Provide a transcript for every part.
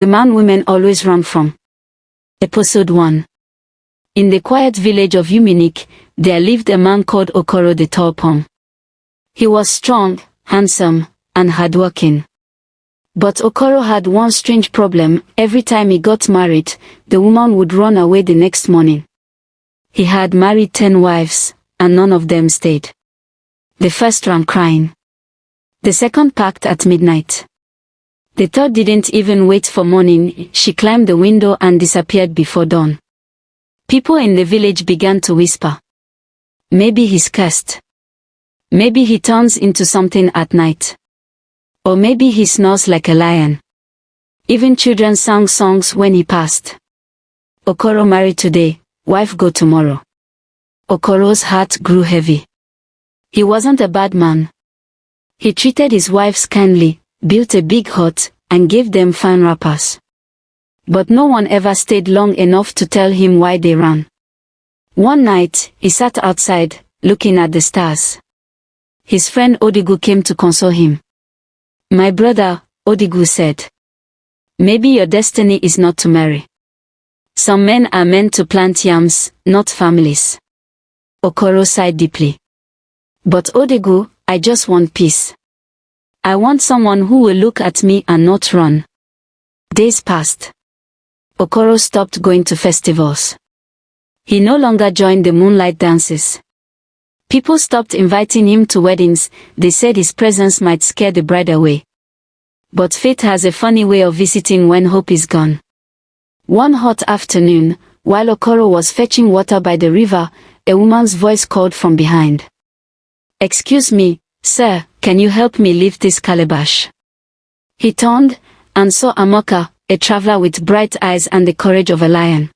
The man women always run from. Episode 1. In the quiet village of Uminik, there lived a man called Okoro the Tall Palm. He was strong, handsome, and hardworking. But Okoro had one strange problem. Every time he got married, the woman would run away the next morning. He had married 10 wives, and none of them stayed. The first ran crying. The second packed at midnight. The third didn't even wait for morning. She climbed the window and disappeared before dawn. People in the village began to whisper. Maybe he's cursed. Maybe he turns into something at night. Or maybe he snores like a lion. Even children sang songs when he passed. Okoro married today, wife go tomorrow. Okoro's heart grew heavy. He wasn't a bad man. He treated his wives kindly, built a big hut, and gave them fine wrappers. But no one ever stayed long enough to tell him why they ran. One night, he sat outside, looking at the stars. His friend Odigu came to console him. "My brother," Odigu said. "Maybe your destiny is not to marry. Some men are meant to plant yams, not families." Okoro sighed deeply. "But Odigu, I just want peace. I want someone who will look at me and not run." Days passed. Okoro stopped going to festivals. He no longer joined the moonlight dances. People stopped inviting him to weddings. They said his presence might scare the bride away. But fate has a funny way of visiting when hope is gone. One hot afternoon, while Okoro was fetching water by the river, a woman's voice called from behind. "Excuse me, sir, can you help me lift this calabash?" He turned, and saw Amoka, a traveler with bright eyes and the courage of a lion.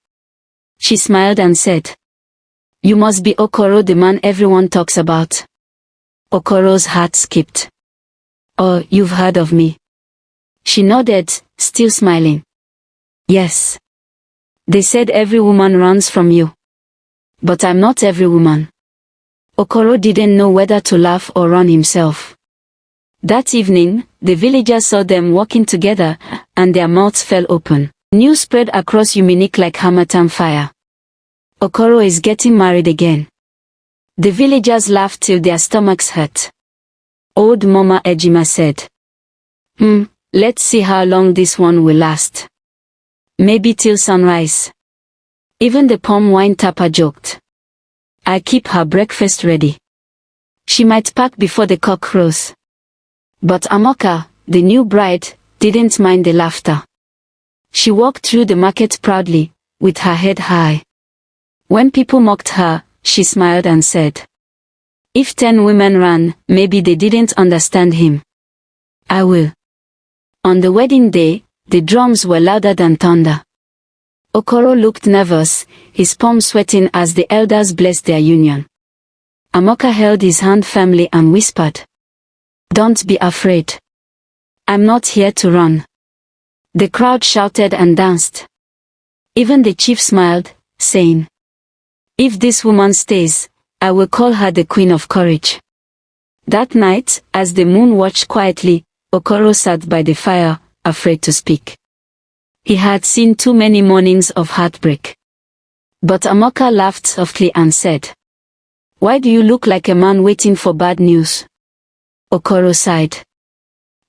She smiled and said, "You must be Okoro, the man everyone talks about." Okoro's heart skipped. "Oh, you've heard of me." She nodded, still smiling. "Yes. They said every woman runs from you. But I'm not every woman." Okoro didn't know whether to laugh or run himself. That evening, the villagers saw them walking together, and their mouths fell open. News spread across Uminik like harmattan fire. Okoro is getting married again. The villagers laughed till their stomachs hurt. Old Mama Ejima said, Let's see how long this one will last. Maybe till sunrise." Even the palm wine tapper joked. "I keep her breakfast ready. She might pack before the cock crows." But Amoka, the new bride, didn't mind the laughter. She walked through the market proudly, with her head high. When people mocked her, she smiled and said, "If 10 women ran, maybe they didn't understand him. I will." On the wedding day, the drums were louder than thunder. Okoro looked nervous, his palms sweating as the elders blessed their union. Amoka held his hand firmly and whispered, "Don't be afraid. I'm not here to run." The crowd shouted and danced. Even the chief smiled, saying, "If this woman stays, I will call her the Queen of Courage." That night, as the moon watched quietly, Okoro sat by the fire, afraid to speak. He had seen too many mornings of heartbreak. But Amoka laughed softly and said, "Why do you look like a man waiting for bad news?" Okoro sighed.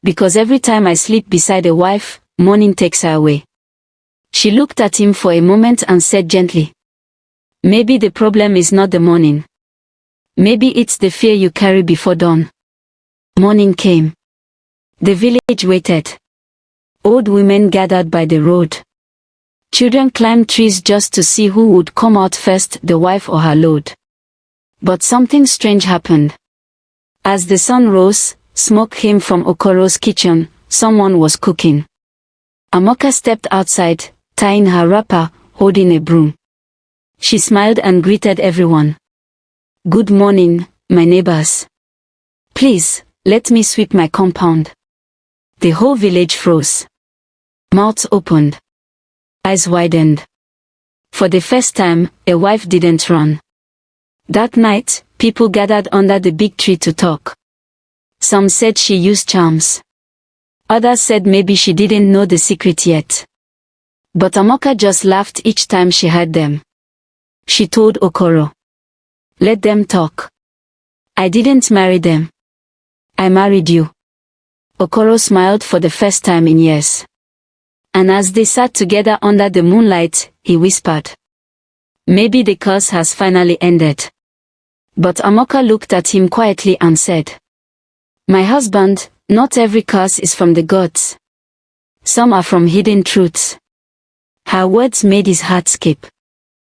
"Because every time I sleep beside a wife, morning takes her away." She looked at him for a moment and said gently, "Maybe the problem is not the morning. Maybe it's the fear you carry before dawn." Morning came. The village waited. Old women gathered by the road. Children climbed trees just to see who would come out first, the wife or her load. But something strange happened. As the sun rose, smoke came from Okoro's kitchen. Someone was cooking. Amoka stepped outside, tying her wrapper, holding a broom. She smiled and greeted everyone. "Good morning, my neighbors. Please, let me sweep my compound." The whole village froze. Mouths opened. Eyes widened. For the first time, a wife didn't run. That night, people gathered under the big tree to talk. Some said she used charms. Others said maybe she didn't know the secret yet. But Amoka just laughed each time she heard them. She told Okoro, "Let them talk. I didn't marry them. I married you." Okoro smiled for the first time in years. And as they sat together under the moonlight, he whispered, "Maybe the curse has finally ended." But Amoka looked at him quietly and said, "My husband, not every curse is from the gods. Some are from hidden truths." Her words made his heart skip.